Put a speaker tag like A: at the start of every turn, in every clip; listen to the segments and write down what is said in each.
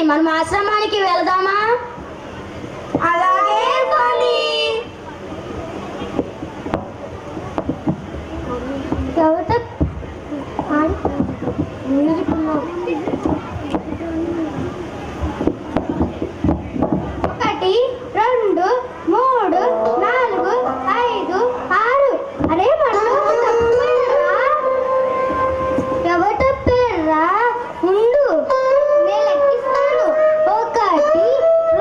A: మనం ఆశ్రమానికి వెళదామా?
B: అలాగే స్వామి.
A: ఒకటి, రెండు, మూడు, నాలుగు, ఐదు, ఆరు. అరే మనలో ఎవరు తప్పారా? ఉండు, నేను లెక్కిస్తాను. ఒకటి,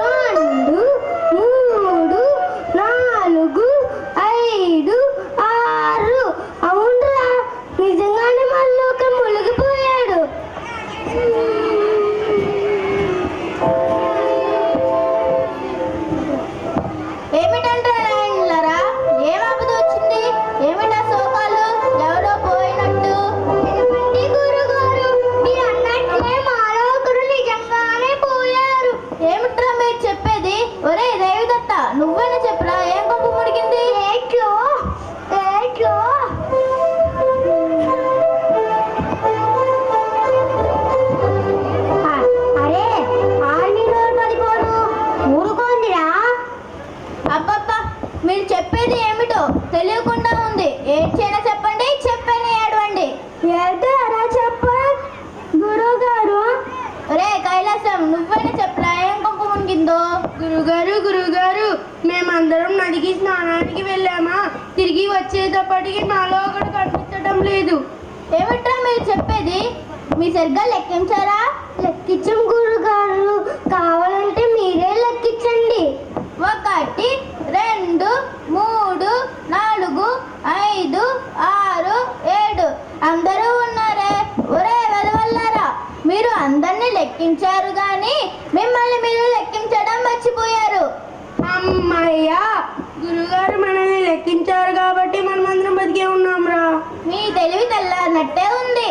A: రెండు, మూడు, నాలుగు, ఐదు, ఆరు. అవునరా, నిజంగానే మనలో ఒక మునిగిపోయాడు. ఏమిటంటారా? ఏం ఆపద వచ్చింది? ఏమిటా శోకాలు? ఎవరో పోయినట్టు. గురుగారు, మీరు అన్నట్లే మాలో ఒకరు నిజంగానే పోయారు. ఏమిట్రా మీరు చెప్పేది? ఒరే దేవిదత్త, నువ్వేనా చెప్పరా? ఏం గొప్ప ముడిగింది? ఏట్లో అరే ఆర్మీ రోడ్ పడిపోను ఊరుకోండిరా. అబ్బబ్బా, మీరు చెప్పేది ఏమిటో తెలియకుండా ఉంది. ఏడ్చైనా చెప్పండి, చెప్పైనా ఏడవండి. ఏడారా చెప్ప గురుగారు. రే కైలాసం, నువ్వైనా చెప్పరా? ఏం కొంప మునిగిందో?
B: గురుగారు, మేమందరం నదికి స్నానానికి వెళ్ళామా, తిరిగి వచ్చేటప్పటికి మాలో ఒకటి కనిపించడం లేదు.
A: ఏమిట్రా మీరు చెప్పేది? మీ సరిగ్గా లెక్కించారా? లెక్కించం గురుగారు, కావాలంటే మీరే లెక్కించండి. ఒకటి, రెండు, మూడు, నాలుగు, ఐదు, ఆరు, ఏడు. అందరూ ఉన్నారే. ఒరే వెదవల్లారా, మీరు అందరినీ లెక్కించారు గాని మిమ్మల్ని మీరు లెక్కించడం మర్చిపోయారు.
B: అమ్మయ్యా, గురుగారు మనల్ని లెక్కించారు కాబట్టి మనమందరం బతికే ఉన్నాంరా.
A: మీ తెలివి తెల్లారినట్టే ఉంది.